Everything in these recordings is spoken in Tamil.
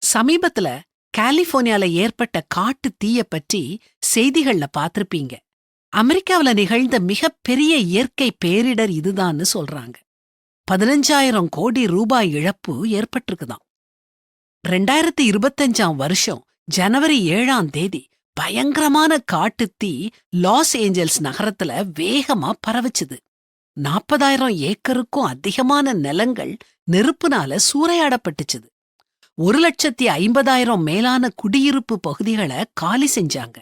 சமீபத்துல கலிபோர்னியால ஏற்பட்ட காட்டு தீய பற்றி செய்திகள்ல பார்த்திருப்பீங்க. அமெரிக்காவுல நிகழ்ந்த மிகப்பெரிய இயற்கை பேரிடர் இதுதான்னு சொல்றாங்க. 15,000 கோடி ரூபாய் இழப்பு ஏற்பட்டிருக்குதாம். 2025 வருஷம் ஜனவரி 7ஆம் தேதி பயங்கரமான காட்டுத்தீ லாஸ் ஏஞ்சல்ஸ் நகரத்துல வேகமா பரவச்சுது. 40,000 ஏக்கருக்கும் அதிகமான நிலங்கள் நெருப்புனால சூறையாடப்பட்டுச்சுது. 1,50,000 மேலான குடியிருப்பு பகுதிகளை காலி செஞ்சாங்க.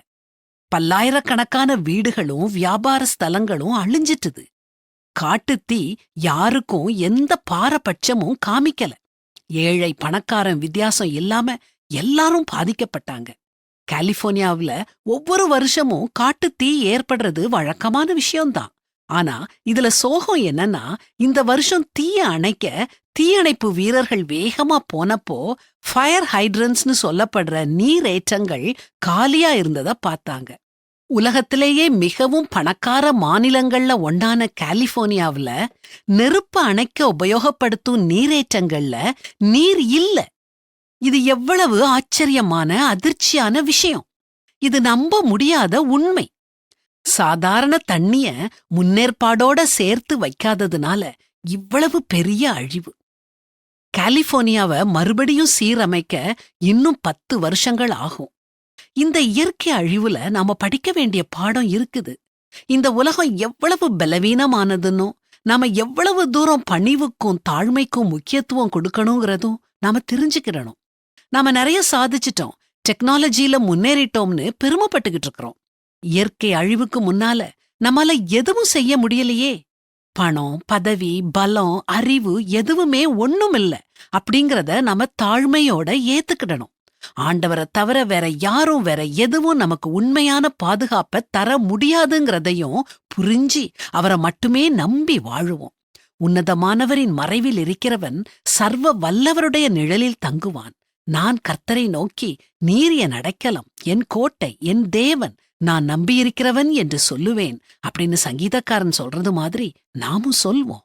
பல்லாயிரக்கணக்கான வீடுகளும் வியாபார ஸ்தலங்களும் அழிஞ்சிட்டுது. காட்டுத்தீ யாருக்கும் எந்த பாரபட்சமும் காமிக்கல. ஏழை பணக்காரன் வித்தியாசம் இல்லாம எல்லாரும் பாதிக்கப்பட்டாங்க. கலிபோர்னியாவுல ஒவ்வொரு வருஷமும் காட்டுத்தீ ஏற்படுறது வழக்கமான விஷயம்தான். ஆனா இதுல சோகம் என்னன்னா, இந்த வருஷம் தீய அணைக்க தீயணைப்பு வீரர்கள் வேகமா போனப்போ ஃபயர் ஹைட்ரன்ஸ்னு சொல்லப்படுற நீரேற்றங்கள் காலியா இருந்தத பார்த்தாங்க. உலகத்திலேயே மிகவும் பணக்கார மாநிலங்கள்ல ஒன்றான கலிபோர்னியாவுல நெருப்பு அணைக்க உபயோகப்படுத்தும் நீரேற்றங்கள்ல நீர் இல்ல. இது எவ்வளவு ஆச்சரியமான அதிர்ச்சியான விஷயம்! இது நம்ப முடியாத உண்மை. சாதாரண தண்ணிய முன்னேற்பாடோட சேர்த்து வைக்காததுனால இவ்வளவு பெரிய அழிவு. கலிபோர்னியாவை மறுபடியும் சீரமைக்க இன்னும் 10 வருஷங்கள் ஆகும். இந்த இயற்கை அழிவுல நாம படிக்க வேண்டிய பாடம் இருக்குது. இந்த உலகம் எவ்வளவு பலவீனமானதுன்னும் நாம எவ்வளவு தூரம் பணிவுக்கும் தாழ்மைக்கும் முக்கியத்துவம் கொடுக்கணுங்கிறதும் நாம தெரிஞ்சுக்கிடணும். நாம நிறைய சாதிச்சிட்டோம், டெக்னாலஜியில முன்னேறிட்டோம்னு பெருமைப்பட்டுக்கிட்டு இருக்கிறோம். இயற்கை அழிவுக்கு முன்னால நம்மால எதுவும் செய்ய முடியலையே. பணம், பதவி, பலம், அறிவு எதுவுமே ஒண்ணுமில்ல அப்படிங்கறத நாம தாழ்மையோட ஏத்துக்கிடணும். ஆண்டவரை தவிர வேற யாரும் வேற எதுவும் நமக்கு உண்மையான பாதுகாப்பை தர முடியாதுங்கிறதையும் புரிஞ்சு அவரை மட்டுமே நம்பி வாழுவோம். உன்னதமானவரின் மறைவில் இருக்கிறவன் சர்வ வல்லவருடைய நிழலில் தங்குவான். நான் கர்த்தரை நோக்கி, நீர் என் அடைக்கலம், என் கோட்டை, என் தேவன், நான் நம்பியிருக்கிறவன் என்று சொல்லுவேன் அப்படின்னு சங்கீதக்காரன் சொல்றது மாதிரி நாமும் சொல்வோம்.